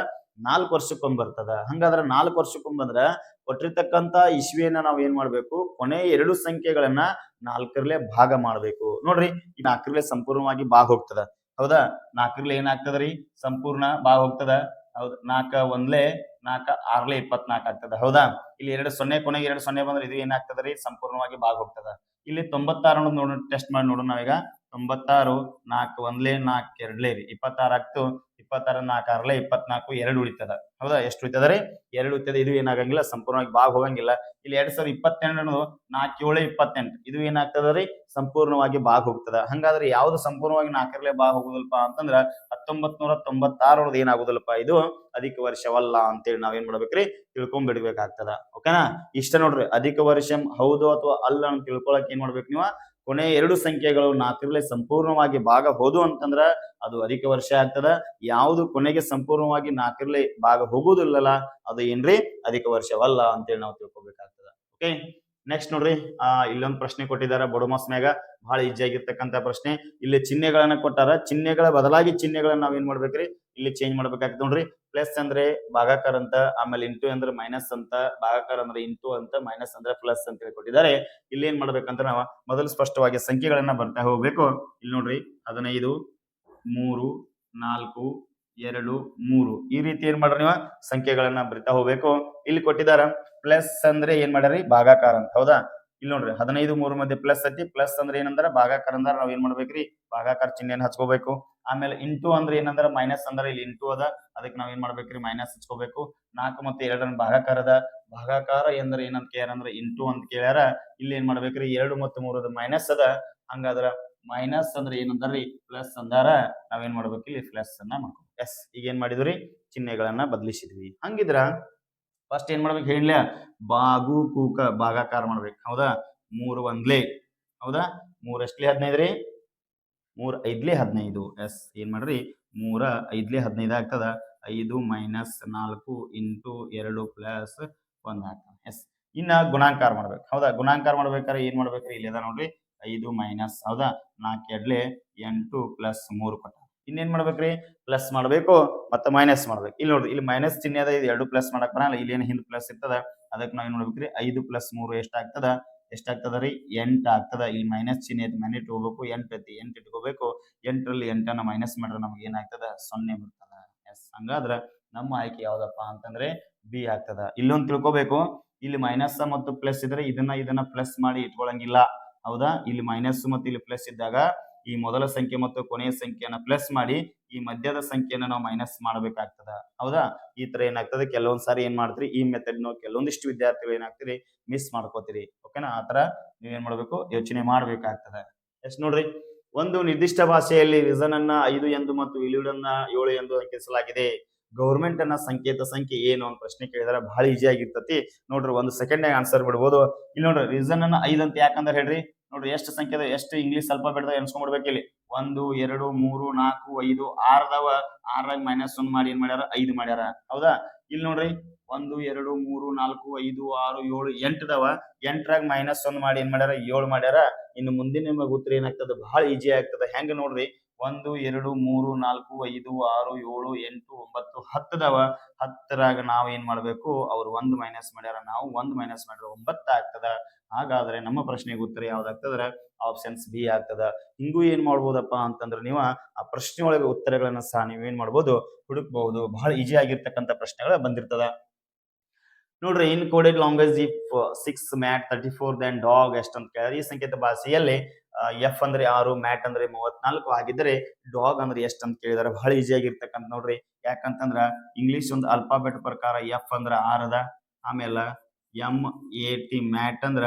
4 ವರ್ಷಕ್ಕೊಮ್ಮೆ ಬರ್ತದ. ಹಂಗಾದ್ರ 4 ವರ್ಷಕ್ಕೊಮ್ಮೆ ಬಂದ್ರ ಕೊಟ್ಟಿರ್ತಕ್ಕಂತ ಇಸ್ವಿಯನ್ನ ನಾವ್ ಏನ್ ಮಾಡ್ಬೇಕು ಕೊನೆ 2 ಸಂಖ್ಯೆಗಳನ್ನ 4ರಲ್ಲೇ ಭಾಗ ಮಾಡ್ಬೇಕು. ನೋಡ್ರಿ ಈ 4ರಲ್ಲೇ ಸಂಪೂರ್ಣವಾಗಿ ಭಾಗ ಹೋಗ್ತದ. ಹೌದಾ? 4ರಲ್ಲಿ ಏನಾಗ್ತದ್ರಿ ಸಂಪೂರ್ಣ ಭಾಗ ಹೋಗ್ತದ. ಹೌದು 4 1 4 6 24 ಆಗ್ತದ. ಹೌದಾ? ಇಲ್ಲಿ 2 0 ಕೊನೆಗೆ 2 0 ಬಂದ್ರೆ ಇದು ಏನಾಗ್ತದ್ರಿ ಸಂಪೂರ್ಣವಾಗಿ ಭಾಗ ಹೋಗ್ತದ. ಇಲ್ಲಿ 96 ನೋಡೋಣ ಟೆಸ್ಟ್ ಮಾಡಿ ನೋಡೋಣ ನಾವೀಗ. 96 4 1 4 2 26 ಆಗ್ತು. 26 4 6 24 2 ಉಳಿತದ. ಹೌದಾ? ಎಷ್ಟು ಉಳಿತದ ರೀ 2 ಉಳಿತದ. ಇದು ಏನಾಗಂಗಿಲ್ಲ ಸಂಪೂರ್ಣವಾಗಿ ಭಾಗ ಹೋಗಂಗಿಲ್ಲ. ಇಲ್ಲಿ 2022 4 7 28 ಇದು ಏನಾಗ್ತದ ರೀ ಸಂಪೂರ್ಣವಾಗಿ ಭಾಗ ಹೋಗ್ತದ. ಹಂಗಾದ್ರೆ ಯಾವ್ದು ಸಂಪೂರ್ಣವಾಗಿ 4ರಲ್ಲೇ ಭಾಗ ಹೋಗುದಿಲ್ಲಪ್ಪ ಅಂತಂದ್ರ 1996 ಏನಾಗುದಿಲ್ಲಪ್ಪ ಇದು ಅಧಿಕ ವರ್ಷವಲ್ಲ ಅಂತೇಳಿ ನಾವೇನ್ ಮಾಡ್ಬೇಕ್ರಿ ತಿಳ್ಕೊಂಡ್ಬಿಡ್ಬೇಕಾಗ್ತದ. ಓಕೆನಾ? ಇಷ್ಟ ನೋಡ್ರಿ ಅಧಿಕ ವರ್ಷ ಹೌದು ಅಥವಾ ಅಲ್ಲ ಅಂತ ತಿಳ್ಕೊಳಕ್ ಏನ್ ಮಾಡ್ಬೇಕು ನೀವು ಕೊನೆ 2 ಸಂಖ್ಯೆಗಳು 4ರಲ್ಲೇ ಸಂಪೂರ್ಣವಾಗಿ ಭಾಗ ಹೋದು ಅಂತಂದ್ರ ಅದು ಅಧಿಕ ವರ್ಷ ಆಗ್ತದ. ಯಾವುದು ಕೊನೆಗೆ ಸಂಪೂರ್ಣವಾಗಿ 4ರಲ್ಲೇ ಭಾಗ ಹೋಗುದಿಲ್ಲಲ್ಲ ಅದು ಏನ್ರಿ ಅಧಿಕ ವರ್ಷವಲ್ಲ ಅಂತೇಳಿ ನಾವು ತಿಳ್ಕೊಬೇಕಾಗ್ತದ. ಓಕೆ ನೆಕ್ಸ್ಟ್ ನೋಡ್ರಿ ಇಲ್ಲೊಂದು ಪ್ರಶ್ನೆ ಕೊಟ್ಟಿದ್ದಾರೆ ಬೊಡೋಮಸ್ ಮ್ಯಾಗ ಬಹಳ ಈಜಿ ಆಗಿರ್ತಕ್ಕಂತ ಪ್ರಶ್ನೆ. ಇಲ್ಲಿ ಚಿಹ್ನೆಗಳನ್ನ ಕೊಟ್ಟಾರ. ಚಿಹ್ನೆಗಳ ಬದಲಾಗಿ ಚಿಹ್ನೆಗಳನ್ನ ನಾವ್ ಏನ್ ಮಾಡ್ಬೇಕ್ರಿ ಇಲ್ಲಿ ಚೇಂಜ್ ಮಾಡ್ಬೇಕಾಗ್ತದೆ ನೋಡ್ರಿ. ಪ್ಲಸ್ ಅಂದ್ರೆ ಭಾಗಾಕಾರ ಅಂತ, ಆಮೇಲೆ ಇಂಟು ಅಂದ್ರೆ ಮೈನಸ್ ಅಂತ, ಭಾಗಾಕಾರ ಅಂದ್ರೆ ಇಂಟು ಅಂತ, ಮೈನಸ್ ಅಂದ್ರೆ ಪ್ಲಸ್ ಅಂತ ಹೇಳಿ ಕೊಟ್ಟಿದ್ದಾರೆ. ಇಲ್ಲಿ ಏನ್ ಮಾಡ್ಬೇಕಂತ ನಾವು ಮೊದಲು ಸ್ಪಷ್ಟವಾಗಿ ಸಂಖ್ಯೆಗಳನ್ನ ಬರ್ತಾ ಹೋಗ್ಬೇಕು. ಇಲ್ಲಿ ನೋಡ್ರಿ 15 3 4 2 3 ಈ ರೀತಿ ಏನ್ ಮಾಡ್ರಿ ನೀವು ಸಂಖ್ಯೆಗಳನ್ನ ಬರಿತಾ ಹೋಗ್ಬೇಕು. ಇಲ್ಲಿ ಕೊಟ್ಟಿದಾರ ಪ್ಲಸ್ ಅಂದ್ರೆ ಏನ್ ಮಾಡ್ಯಾರಿ ಭಾಗಾಕಾರ ಅಂತ. ಹೌದಾ? ಇಲ್ಲಿ ನೋಡ್ರಿ 15 3 ಮಧ್ಯೆ ಪ್ಲಸ್ ಐತಿ. ಪ್ಲಸ್ ಅಂದ್ರೆ ಏನಂದ್ರ ಭಾಗಾಕಾರ ಅಂದ್ರ ನಾವ್ ಏನ್ ಮಾಡ್ಬೇಕ್ರಿ ಭಾಗಾಕಾರ ಚಿಹ್ನೆಯನ್ನು ಹಚ್ಕೋಬೇಕು. ಆಮೇಲೆ ಇಂಟು ಅಂದ್ರೆ ಏನಂದ್ರ ಮೈನಸ್ ಅಂದ್ರೆ ಇಲ್ಲಿ ಇಂಟು ಅದ ಅದಕ್ಕೆ ನಾವ್ ಏನ್ ಮಾಡ್ಬೇಕ್ರಿ ಮೈನಸ್ ಹಚ್ಕೋಬೇಕು. 4 ಮತ್ತು 2 ಭಾಗಾಕಾರದ ಭಾಗಾಕಾರ ಎಂದ್ರೆ ಏನಂತ ಕೇಳ್ಯಾರ ಅಂದ್ರೆ ಇಂಟು ಅಂತ ಕೇಳ್ಯಾರ. ಇಲ್ಲಿ ಏನ್ ಮಾಡ್ಬೇಕ್ರಿ 2 ಮತ್ತು 3 ಮೈನಸ್ ಅದ ಹಂಗಾದ್ರ ಮೈನಸ್ ಅಂದ್ರೆ ಏನಂದ್ರಿ ಪ್ಲಸ್ ಅಂದಾರ ನಾವೇನ್ ಮಾಡ್ಬೇಕು ಇಲ್ಲಿ ಪ್ಲಸ್ ಅನ್ನ ಮಾಡ್ಬೇಕು. ಎಸ್ ಈಗ ಏನ್ ಮಾಡಿದ್ರಿ ಚಿಹ್ನೆಗಳನ್ನ ಬದಲಿಸಿದ್ವಿ. ಹಂಗಿದ್ರ ಫಸ್ಟ್ ಏನ್ ಮಾಡ್ಬೇಕು ಹೇಳ ಬಾಗು ಕೂಕ ಭಾಗಾಕಾರ ಮಾಡ್ಬೇಕು ಹೌದಾ. 3 ಒಂದ್ಲೆ ಹೌದಾ 3 ಎಷ್ಟ್ಲಿ 15 ರೀ 3 5ಲಿ 15. ಎಸ್ ಏನ್ ಮಾಡ್ರಿ 3 5ಲಿ 15 ಆಗ್ತದ. 5 ಮೈನಸ್ 4 ಇಂಟು 2 ಪ್ಲಸ್ 1 ಆಗ್ತದೆ. ಎಸ್ ಇನ್ನ ಗುಣಾಕಾರ ಮಾಡ್ಬೇಕು ಹೌದಾ. ಗುಣಾಕಾರ ಮಾಡ್ಬೇಕಾದ್ರೆ ಏನ್ ಮಾಡ್ಬೇಕ್ರಿ ಇಲ್ಲಿ ಅದ ನೋಡ್ರಿ 5 ಮೈನಸ್ ಹೌದಾ 4 2 8 ಪ್ಲಸ್ 3 ಕೊಟ್ಟ. ಇನ್ನೇನ್ ಮಾಡ್ಬೇಕ್ರಿ ಪ್ಲಸ್ ಮಾಡ್ಬೇಕು ಮತ್ತೆ ಮೈನಸ್ ಮಾಡ್ಬೇಕು. ಇಲ್ಲಿ ನೋಡ್ರಿ ಇಲ್ಲಿ ಮೈನಸ್ ಚಿಹ್ನೆ ಅದ ಇದು 2 ಪ್ಲಸ್ ಮಾಡಕ್ ಬರಲ್ಲ. ಇಲ್ಲಿ ಏನ್ ಹಿಂದ್ ಪ್ಲಸ್ ಇರ್ತದ ಅದಕ್ಕೆ ನಾವ್ ಏನ್ ಮಾಡ್ಬೇಕ್ರಿ 5 ಪ್ಲಸ್ 3 ಎಷ್ಟಾಗ್ತದ ರೀ 8 ಆಗ್ತದ. ಇಲ್ಲಿ ಮೈನಸ್ ಚಿಹ್ನೆ ಐತಿ ಮನೆ ಇಟ್ಕೋಬೇಕು 8 ಐತಿ 8 ಇಟ್ಕೋಬೇಕು. 8ರಲ್ಲಿ 8ಅನ್ನ ಮೈನಸ್ ಮಾಡ್ರೆ ನಮ್ಗೆ ಏನಾಗ್ತದ 0 ಬರ್ತದ. ಎಸ್ ಹಂಗಾದ್ರ ನಮ್ಮ ಆಯ್ಕೆ ಯಾವ್ದಪ್ಪ ಅಂತಂದ್ರೆ ಬಿ ಆಗ್ತದ. ಇಲ್ಲೊಂದು ತಿಳ್ಕೊಬೇಕು ಇಲ್ಲಿ ಮೈನಸ್ ಮತ್ತು ಪ್ಲಸ್ ಇದ್ರೆ ಇದನ್ನ ಪ್ಲಸ್ ಮಾಡಿ ಇಟ್ಕೊಳಂಗಿಲ್ಲ ಹೌದಾ. ಇಲ್ಲಿ ಮೈನಸ್ ಮತ್ತು ಇಲ್ಲಿ ಪ್ಲಸ್ ಇದ್ದಾಗ ಈ ಮೊದಲ ಸಂಖ್ಯೆ ಮತ್ತು ಕೊನೆಯ ಸಂಖ್ಯೆಯನ್ನ ಪ್ಲಸ್ ಮಾಡಿ ಈ ಮಧ್ಯದ ಸಂಖ್ಯೆಯನ್ನ ನಾವು ಮೈನಸ್ ಮಾಡಬೇಕಾಗ್ತದ ಹೌದಾ. ಈ ತರ ಏನಾಗ್ತದೆ ಕೆಲವೊಂದ್ ಸಾರಿ ಏನ್ ಮಾಡ್ತೀರಿ ಈ ಮೆಥಡ್ ಕೆಲವೊಂದಿಷ್ಟು ವಿದ್ಯಾರ್ಥಿಗಳು ಏನಾಗ್ತೀರಿ ಮಿಸ್ ಮಾಡ್ಕೋತೀರಿ. ಓಕೆನಾ ಆತರ ನೀವೇನ್ ಮಾಡ್ಬೇಕು ಯೋಚನೆ ಮಾಡ್ಬೇಕಾಗ್ತದೆ. ಎಷ್ಟ್ ನೋಡ್ರಿ ಒಂದು ನಿರ್ದಿಷ್ಟ ಭಾಷೆಯಲ್ಲಿ ರಿಸನ್ ಅನ್ನ 5 ಎಂದು ಮತ್ತು ವಿಲುಡನ್ನ 7 ಎಂದು ಅಂಕಿಸಲಾಗಿದೆ. ಗೌರ್ಮೆಂಟ್ ಅನ್ನ ಸಂಕೇತ ಸಂಖ್ಯೆ ಏನು ಅಂತ ಪ್ರಶ್ನೆ ಕೇಳಿದ್ರೆ ಬಹಳ ಈಜಿ ಆಗಿರ್ತತಿ ನೋಡ್ರಿ. 1 ಸೆಕೆಂಡ್ ಆನ್ಸರ್ ಬಿಡ್ಬೋದು. ಇಲ್ಲಿ ನೋಡ್ರಿ ರೀಸನ್ ಅನ್ನ 5 ಅಂತ ಯಾಕಂದ್ರೆ ಹೇಳ್ರಿ ನೋಡ್ರಿ ಎಷ್ಟು ಸಂಖ್ಯೆ ಎಷ್ಟು ಇಂಗ್ಲಿಷ್ ಅಲ್ಫಾಬೆಟ್ ಎನ್ಸ್ಕೊಂಡ್ಬಿಡ್ಬೇಕು. ಇಲ್ಲಿ 1 2 3 4 5 6 ಅದಾವ. 6 ಮೈನಸ್ 1 ಮಾಡಿ ಏನ್ ಮಾಡ್ಯಾರ 5 ಮಾಡ್ಯಾರ ಹೌದಾ. ಇಲ್ಲಿ ನೋಡ್ರಿ 1 2 3 4 5 6 7 8 ಅದಾವ. 8ರಾಗ ಮೈನಸ್ 1 ಮಾಡಿ ಏನ್ ಮಾಡ್ಯಾರ 7 ಮಾಡ್ಯಾರ. ಇನ್ನು ಮುಂದಿನ ನಿಮಗೆ ಉತ್ತರ ಏನಾಗ್ತದೆ ಬಹಳ ಈಜಿ ಆಗ್ತದೆ. ಹೆಂಗ ನೋಡ್ರಿ 1 2 3 4 5 6 7 8 9 10 ಅದಾವ. 10ರಾಗ ನಾವು ಏನ್ ಮಾಡ್ಬೇಕು ಅವ್ರು 1 ಮೈನಸ್ ಮಾಡ್ಯಾರ ನಾವು 1 ಮೈನಸ್ ಮಾಡ್ರೆ 9 ಆಗ್ತದ. ಹಾಗಾದ್ರೆ ನಮ್ಮ ಪ್ರಶ್ನೆಗೆ ಉತ್ತರ ಯಾವ್ದಾಗ್ತದ್ರೆ ಆಪ್ಷನ್ಸ್ ಬಿ ಆಗ್ತದ. ಹಿಂಗೂ ಏನ್ ಮಾಡ್ಬೋದಪ್ಪ ಅಂತಂದ್ರೆ ನೀವು ಆ ಪ್ರಶ್ನೆ ಒಳಗೆ ಉತ್ತರಗಳನ್ನ ಸಹ ನೀವೇನ್ ಮಾಡ್ಬೋದು ಹುಡುಕ್ಬಹುದು. ಬಹಳ ಈಜಿ ಆಗಿರ್ತಕ್ಕಂಥ ಪ್ರಶ್ನೆಗಳ ಬಂದಿರ್ತದ ನೋಡ್ರಿ. In coded language if 6 mat 34 then dog ಎಷ್ಟು ಅಂತ ಕೇಳಿದ್ರೆ ಈ ಸಂಕೇತ ಭಾಷೆಯಲ್ಲಿ ಎಫ್ ಅಂದ್ರೆ 6 ಮ್ಯಾಟ್ ಅಂದ್ರೆ 34 ಆಗಿದ್ರೆ ಡಾಗ್ ಅಂದ್ರೆ ಎಷ್ಟು ಅಂತ ಕೇಳಿದಾರೆ. ಬಹಳ ಈಜಿ ಆಗಿರ್ತಕ್ಕಂಥ ನೋಡ್ರಿ. ಯಾಕಂತಂದ್ರ ಇಂಗ್ಲಿಷ್ ಒಂದು ಅಲ್ಫಾಬೆಟ್ ಪ್ರಕಾರ ಎಫ್ ಅಂದ್ರ 6 ಅದ. ಆಮೇಲೆ MAT ಮ್ಯಾಟ್ ಅಂದ್ರ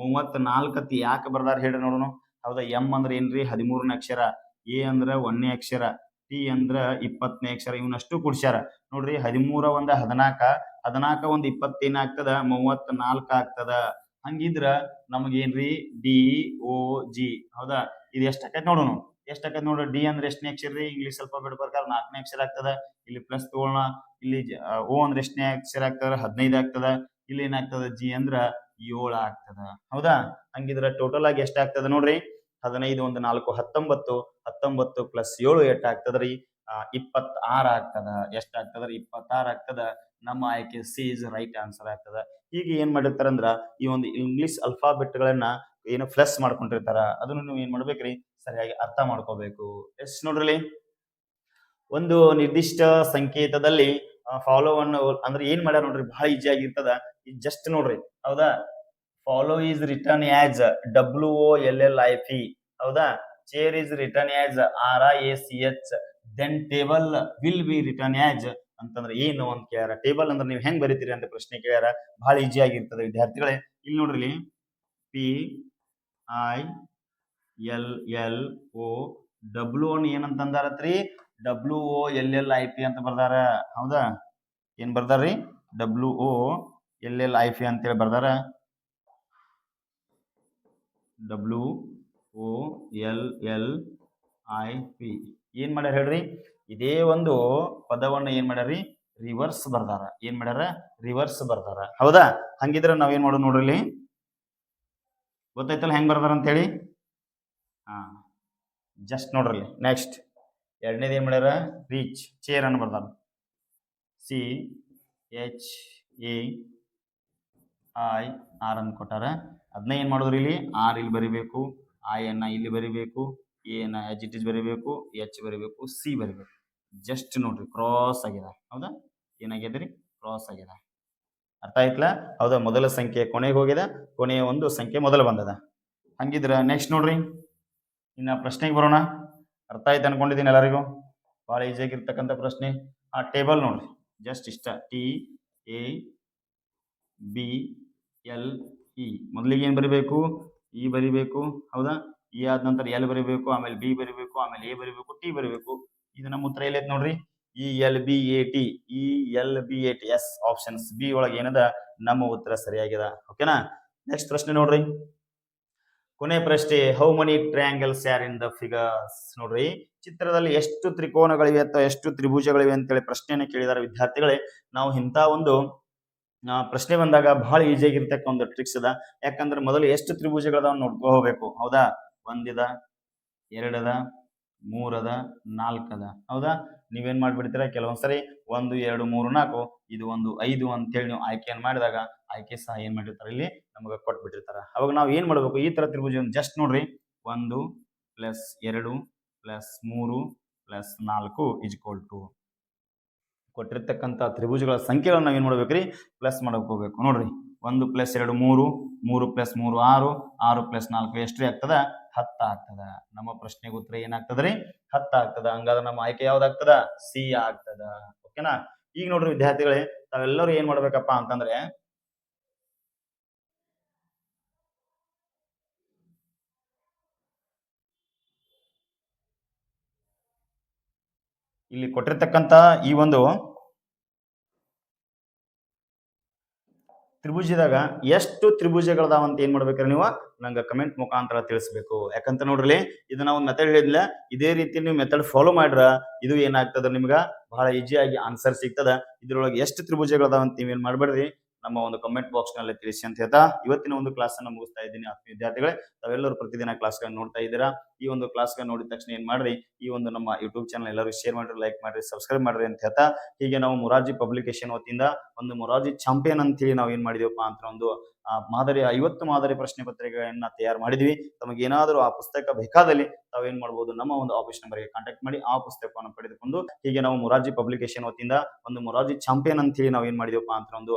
34 ಅತಿ ಯಾಕೆ ಬರ್ದಾರ ಹೇಳ್ರಿ ನೋಡೋಣ ಹೌದಾ. ಎಂ ಅಂದ್ರೆ ಏನ್ರಿ 13ನೇ ಅಕ್ಷರ, ಎ ಅಂದ್ರ 1ನೇ ಅಕ್ಷರ, ಟಿ ಅಂದ್ರ 20ನೇ ಅಕ್ಷರ ಇವನಷ್ಟು ಕುಡ್ಸ್ಯಾರ ನೋಡ್ರಿ. 13 ಒಂದ 14 14 ಒಂದ್ 20 ಏನಾಗ್ತದ 34 ಆಗ್ತದ. ಹಂಗಿದ್ರ ನಮಗೇನ್ರಿ DOG ಹೌದಾ. ಇದು ಎಷ್ಟಾಕೈತಿ ನೋಡೋಣ ಎಷ್ಟಾಕೈತಿ ನೋಡ್ರಿ. ಡಿ ಅಂದ್ರೆ ಎಷ್ಟನೇ ಅಕ್ಷರ ರೀ ಇಂಗ್ಲಿಷ್ ಅಲ್ಫಾಬೆಟ್ ಪ್ರಕಾರ 4ನೇ ಅಕ್ಷರ ಆಗ್ತದ. ಇಲ್ಲಿ ಪ್ಲಸ್ ತಗೊಳ್ಳೋಣ. ಇಲ್ಲಿ ಓ ಅಂದ್ರೆ ಎಷ್ಟನೇ ಅಕ್ಷರ ಆಗ್ತದ 15 ಆಗ್ತದ. ಇಲ್ಲಿ ಏನಾಗ್ತದ ಜಿ ಅಂದ್ರ 7 ಆಗ್ತದ ಹೌದಾ. ಹಂಗಿದ್ರ ಟೋಟಲ್ ಆಗಿ ಎಷ್ಟಾಗ್ತದ ನೋಡ್ರಿ 15 1 4 19 19 ಪ್ಲಸ್ 7 8 ಆಗ್ತದ್ರಿ 26 ಆಗ್ತದ. ಎಷ್ಟಾಗ್ತದ್ರಿ 26 ಆಗ್ತದ. ನಮ್ಮ ಆಯ್ಕೆ ಸಿ ಇಸ್ ರೈಟ್ ಆನ್ಸರ್ ಆಗ್ತದ. ಈಗ ಏನ್ ಮಾಡಿರ್ತಾರಂದ್ರ ಈ ಒಂದು ಇಂಗ್ಲಿಷ್ ಅಲ್ಫಾಬೆಟ್ ಗಳನ್ನ ಏನು ಪ್ಲಸ್ ಮಾಡ್ಕೊಂಡಿರ್ತಾರ ಅದನ್ನು ನೀವು ಏನ್ ಮಾಡ್ಬೇಕ್ರಿ ಸರಿಯಾಗಿ ಅರ್ಥ ಮಾಡ್ಕೋಬೇಕು. ಎಷ್ಟ್ ನೋಡ್ರಿ ಒಂದು ನಿರ್ದಿಷ್ಟ ಸಂಕೇತದಲ್ಲಿ ಫಾಲೋ ಅನ್ನು ಅಂದ್ರೆ ಏನ್ ಮಾಡ್ಯಾರ ನೋಡ್ರಿ ಬಹಳ ಈಜಿ ಆಗಿರ್ತದ. ಜಸ್ಟ್ ನೋಡ್ರಿ ಹೌದಾ. Follow is written as WOLLIFE ಹೌದಾ. Chair is written as RIACH. Then table will be written as ಅಂತಂದ್ರೆ ಏನು ಅಂತ ಕೇಳ್ಯಾರ. ಟೇಬಲ್ ಅಂದ್ರೆ ನೀವು ಹೆಂಗ್ ಬರೀತೀರಿ ಅಂತ ಪ್ರಶ್ನೆ ಕೇಳ್ಯಾರ. ಬಹಳ ಈಜಿ ಆಗಿರ್ತದೆ ವಿದ್ಯಾರ್ಥಿಗಳೇ. ಇಲ್ಲಿ ನೋಡ್ರಿ PILLO ಅನ್ನು ಏನಂತ ಅಂದಾರತ್ರಿ WOLLIP ಅಂತ ಬರ್ದಾರ ಹೌದಾ. ಏನ್ ಬರ್ದಾರ್ರಿ WOLLIP ಅಂತೇಳಿ ಬರ್ದಾರ. WOLLIP ಏನ್ ಮಾಡ್ಯಾರ ಹೇಳ್ರಿ ಇದೇ ಒಂದು ಪದವನ್ನ ಏನ್ ಮಾಡ್ಯಾರಿ ರಿವರ್ಸ್ ಬರ್ದಾರ. ಏನ್ ಮಾಡ್ಯಾರ ರಿವರ್ಸ್ ಬರ್ದಾರ ಹೌದಾ. ಹಂಗಿದ್ರೆ ನಾವೇನ್ ಮಾಡೋದು ನೋಡ್ರಿ ಇಲ್ಲಿ ಗೊತ್ತಾಯ್ತಲ್ಲ ಹೆಂಗ್ ಬರ್ದಾರ ಅಂತ ಹೇಳಿ. ಜಸ್ಟ್ ನೋಡ್ರಿ ನೆಕ್ಸ್ಟ್ ಎರಡನೇದು ಏನ್ ಮಾಡ್ಯಾರ ರೀಚ್ ಚೇರ್ ಅನ್ನು ಬರ್ದಾರ. CHAIR ಅಂತ ಕೊಟ್ಟಾರ. ಅದನ್ನ ಏನ್ ಮಾಡಿದ್ರಿ ಇಲ್ಲಿ ಆರ್ ಇಲ್ಲಿ ಬರಿಬೇಕು, ಐ ಅನ್ನ ಇಲ್ಲಿ ಬರಿಬೇಕು, ಎ ನ ಎಚ್ ಇಟ್ ಇಸ್ ಬರಿಬೇಕು, ಎಚ್ ಬರಿಬೇಕು, ಸಿ ಬರಿಬೇಕು. ಜಸ್ಟ್ ನೋಡ್ರಿ ಕ್ರಾಸ್ ಆಗಿದೆ ಹೌದಾ. ಏನಾಗ್ಯದ್ರಿ ಕ್ರಾಸ್ ಆಗಿದೆ. ಅರ್ಥ ಆಯ್ತಲ್ಲ ಹೌದಾ. ಮೊದಲ ಸಂಖ್ಯೆ ಕೊನೆಗೆ ಹೋಗಿದೆ, ಕೊನೆಯ ಒಂದು ಸಂಖ್ಯೆ ಮೊದಲು ಬಂದದ. ಹಂಗಿದ್ರ ನೆಕ್ಸ್ಟ್ ನೋಡ್ರಿ ಇನ್ನ ಪ್ರಶ್ನೆಗೆ ಬರೋಣ. ಅರ್ಥ ಆಯ್ತು ಅನ್ಕೊಂಡಿದ್ದೀನಿ ಎಲ್ಲರಿಗೂ. ಬಹಳ ಈಜಿ ಆಗಿರ್ತಕ್ಕಂಥ ಪ್ರಶ್ನೆ. ಆ ಟೇಬಲ್ ನೋಡ್ರಿ ಜಸ್ಟ್ ಇಷ್ಟ TABLE ಮೊದಲಿಗೆ ಏನ್ ಬರಿಬೇಕು ಇ ಬರಿಬೇಕು ಹೌದಾ. ಇ ಆದ ನಂತರ ಎಲ್ ಬರೀಬೇಕು, ಆಮೇಲೆ ಬಿ ಬರೀಬೇಕು, ಆಮೇಲೆ ಎ ಬರೀಬೇಕು, ಟಿ ಬರೀಬೇಕು. ಇದು ನಮ್ಮ ಉತ್ತರ ಎಲ್ಲೈತೆ ನೋಡ್ರಿ, ELBAT. ELBAT, yes options B ಒಳಗೆ ಏನದ ನಮ್ಮ ಉತ್ತರ ಸರಿಯಾಗಿದೆ. ಓಕೆನಾ. ನೆಕ್ಸ್ಟ್ ಪ್ರಶ್ನೆ ನೋಡ್ರಿ, ಕೊನೆ ಪ್ರಶ್ನೆ, how money triangles R in the figures. ನೋಡ್ರಿ, ಚಿತ್ರದಲ್ಲಿ ಎಷ್ಟು ತ್ರಿಕೋನಗಳಿವೆ ಅಥವಾ ಎಷ್ಟು ತ್ರಿಭುಜಗಳಿವೆ ಅಂತೇಳಿ ಪ್ರಶ್ನೆಯನ್ನು ಕೇಳಿದಾರೆ ವಿದ್ಯಾರ್ಥಿಗಳೇ. ನಾವು ಇಂಥ ಒಂದು ಪ್ರಶ್ನೆ ಬಂದಾಗ ಬಹಳ ಈಸಿ ಆಗಿರ್ತಕ್ಕ ಒಂದು ಟ್ರಿಕ್ಸ್ ಅದ. ಯಾಕಂದ್ರೆ ಮೊದಲು ಎಷ್ಟು ತ್ರಿಭುಜಗಳದಾವ ನೋಡ್ಕೊ ಹೋಗ್ಬೇಕು, ಹೌದಾ. ಒಂದಿದ, ಎರಡದ, ಮೂರದ, ನಾಲ್ಕದ, ಹೌದಾ. ನೀವೇನ್ ಮಾಡ್ಬಿಡ್ತೀರಾ, ಕೆಲವೊಂದ್ಸರಿ 1 2 3 4 ಇದು ಒಂದು 5 ಅಂತೇಳಿ ನೀವು ಆಯ್ಕೆಯನ್ನು ಮಾಡಿದಾಗ ಆಯ್ಕೆ ಸಹ ಏನ್ ಮಾಡಿರ್ತಾರೆ, ಇಲ್ಲಿ ನಮಗೆ ಕೊಟ್ಬಿಟ್ಟಿರ್ತಾರ. ಅವಾಗ ನಾವು ಏನ್ ಮಾಡ್ಬೇಕು, ಈ ತರ ತ್ರಿಭುಜ ಜಸ್ಟ್ ನೋಡ್ರಿ, 1 + 2 + 3 + 4 = ಕೊಟ್ಟಿರ್ತಕ್ಕಂಥ ತ್ರಿಭುಜಗಳ ಸಂಖ್ಯೆಗಳನ್ನು ನಾವೇನ್ ಮಾಡ್ಬೇಕ್ರಿ, ಪ್ಲಸ್ ಮಾಡಕ್ ಹೋಗ್ಬೇಕು. ನೋಡ್ರಿ, 1 + 2 3, 3 + 3 6, 6 + 4 ಎಷ್ಟು ಆಗ್ತದ, 10 ಆಗ್ತದ. ನಮ್ಮ ಪ್ರಶ್ನೆಗೆ ಉತ್ತರ ಏನಾಗ್ತದ್ರಿ, 10 ಆಗ್ತದ. ಹಂಗಾದ್ರೆ ನಮ್ಮ ಆಯ್ಕೆ ಯಾವ್ದಾಗ್ತದ, ಸಿ ಆಗ್ತದ. ಓಕೆನಾ. ಈಗ ನೋಡ್ರಿ ವಿದ್ಯಾರ್ಥಿಗಳೇ, ತಾವೆಲ್ಲರೂ ಏನ್ ಮಾಡ್ಬೇಕಪ್ಪ ಅಂತಂದ್ರೆ, ಇಲ್ಲಿ ಕೊಟ್ಟಿರ್ತಕ್ಕಂಥ ಈ ಒಂದು ತ್ರಿಭುಜದಾಗ ಎಷ್ಟು ತ್ರಿಭುಜಗಳದಾವ ಅಂತ ಏನ್ ಮಾಡ್ಬೇಕ್ರಿ, ನೀವು ನಂಗೆ ಕಮೆಂಟ್ ಮುಖಾಂತರ ತಿಳಿಸ್ಬೇಕು. ಯಾಕಂತ ನೋಡ್ರಿ, ಇದು ನಾವು ಮೆಥಡ್ ಹೇಳಿದ್ಲ, ಇದೇ ರೀತಿ ನೀವು ಮೆಥಡ್ ಫಾಲೋ ಮಾಡ್ರ ಇದು ಏನಾಗ್ತದ, ನಿಮ್ಗ ಬಹಳ ಈಜಿಯಾಗಿ ಆನ್ಸರ್ ಸಿಗ್ತದ. ಇದ್ರೊಳಗೆ ಎಷ್ಟು ತ್ರಿಭುಜಗಳದಾವ ಅಂತ ನೀವೇನ್ ಮಾಡ್ಬೇಡ್ರಿ, ನಮ್ಮ ಒಂದು ಕಮೆಂಟ್ ಬಾಕ್ಸ್ ನಲ್ಲಿ ತಿಳಿಸಿ ಅಂತ ಹೇಳ್ತಾ ಇವತ್ತಿನ ಒಂದು ಕ್ಲಾಸ್ ಅನ್ನು ಮುಗಿಸ್ತಾ ಇದ್ದೀನಿ. ಆತ್ಮೀಯ ವಿದ್ಯಾರ್ಥಿಗಳೇ, ತಾವೆಲ್ಲರೂ ಪ್ರತಿದಿನ ಕ್ಲಾಸ್ ಗಳನ್ನ ನೋಡ್ತಾ ಇದ್ದೀರಾ. ಈ ಒಂದು ಕ್ಲಾಸ್ ಗಳನ್ನ ನೋಡಿದ ತಕ್ಷಣ ಏನ್ ಮಾಡ್ರಿ, ಈ ಒಂದು ನಮ್ಮ ಯೂಟ್ಯೂಬ್ ಚಾನಲ್ ಎಲ್ಲರೂ ಶೇರ್ ಮಾಡ್ರಿ, ಲೈಕ್ ಮಾಡ್ರಿ, ಸಬ್ಸ್ಕ್ರೈಬ್ ಮಾಡ್ರಿ ಅಂತ ಹೇಳ್ತಾ, ಹೀಗೆ ನಾವು ಮುರಾರ್ಜಿ ಪಬ್ಲಿಕೇಶನ್ ವತಿಯಿಂದ ಒಂದು ಮುರಾರ್ಜಿ ಚಾಂಪಿಯನ್ ಅಂತ ಹೇಳಿ ನಾವು ಏನ್ ಮಾಡಿದೀವಪ್ಪ ಅಂತ ಒಂದು ಮಾದರಿ 50 ಮಾದರಿ ಪ್ರಶ್ನೆ ಪತ್ರಿಕೆಗಳನ್ನ ತಯಾರು ಮಾಡಿದ್ವಿ. ತಮಗೆ ಏನಾದರೂ ಆ ಪುಸ್ತಕ ಬೇಕಾದಲ್ಲಿ ತಾವೇನ್ ಮಾಡಬಹುದು, ನಮ್ಮ ಒಂದು ಆಫೀಸ್ ನಂಬರ್ಗೆ ಕಾಂಟ್ಯಾಕ್ಟ್ ಮಾಡಿ ಆ ಪುಸ್ತಕವನ್ನು ಪಡೆದುಕೊಂಡು, ಹೀಗೆ ನಾವು ಮುರಾರ್ಜಿ ಪಬ್ಲಿಕೇಶನ್ ವತಿಯಿಂದ ಒಂದು ಮುರಾರ್ಜಿ ಚಾಂಪಿಯನ್ ಅಂತ ಹೇಳಿ ನಾವು ಏನ್ ಮಾಡಿದೀವಪ್ಪ ಅಂತ ಒಂದು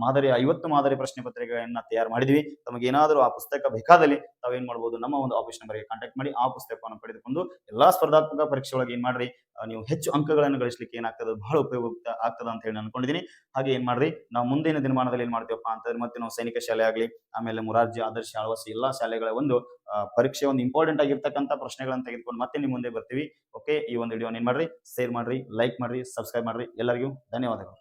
ಮಾದರಿ 50 ಮಾದರಿ ಪ್ರಶ್ನೆ ಪತ್ರಿಕೆಗಳನ್ನ ತಯಾರು ಮಾಡಿದ್ವಿ. ತಮಗೆ ಏನಾದರೂ ಆ ಪುಸ್ತಕ ಬೇಕಾದಲ್ಲಿ ತಾವೇನ್ ಮಾಡಬಹುದು, ನಮ್ಮ ಒಂದು ಆಫೀಸ್ ನಂಬರ್ಗೆ ಕಾಂಟ್ಯಾಕ್ಟ್ ಮಾಡಿ ಆ ಪುಸ್ತಕವನ್ನು ಪಡೆದುಕೊಂಡು ಎಲ್ಲಾ ಸ್ಪರ್ಧಾತ್ಮಕ ಪರೀಕ್ಷೆ ಒಳಗೆ ಏನ್ ಮಾಡ್ರಿ, ನೀವು ಹೆಚ್ಚು ಅಂಕಗಳನ್ನು ಗಳಿಸಲಿಕ್ಕೆ ಏನಾಗ್ತದೆ, ಬಹಳ ಉಪಯುಕ್ತ ಆಗ್ತದ ಅಂತ ಹೇಳಿ ನಾನು ಅನ್ಕೊಂಡಿದ್ದೀನಿ. ಹಾಗೆ ಏನ್ ಮಾಡ್ರಿ, ನಾವು ಮುಂದಿನ ದಿನಮಾನದಲ್ಲಿ ಏನ್ ಮಾಡ್ತೀವಪ್ಪ ಅಂತಂದ್ರೆ, ಮತ್ತೆ ನಾವು ಸೈನಿಕ ಶಾಲೆ ಆಗಲಿ, ಆಮೇಲೆ ಮುರಾರ್ಜಿ, ಆದರ್ಶ, ಆಳ್ವಾಸ್ ಎಲ್ಲಾ ಶಾಲೆಗಳ ಒಂದು ಪರೀಕ್ಷೆ ಒಂದು ಇಂಪಾರ್ಟೆಂಟ್ ಆಗಿರ್ತಕ್ಕಂಥ ಪ್ರಶ್ನೆಗಳನ್ನು ತೆಗೆದುಕೊಂಡು ಮತ್ತೆ ನಿಮ್ಮ ಮುಂದೆ ಬರ್ತೀವಿ. ಓಕೆ, ಈ ಒಂದು ವಿಡಿಯೋ ಏನ್ ಮಾಡ್ರಿ, ಶೇರ್ ಮಾಡ್ರಿ, ಲೈಕ್ ಮಾಡ್ರಿ, ಸಬ್ಸ್ಕ್ರೈಬ್ ಮಾಡ್ರಿ. ಎಲ್ಲರಿಗೂ ಧನ್ಯವಾದಗಳು.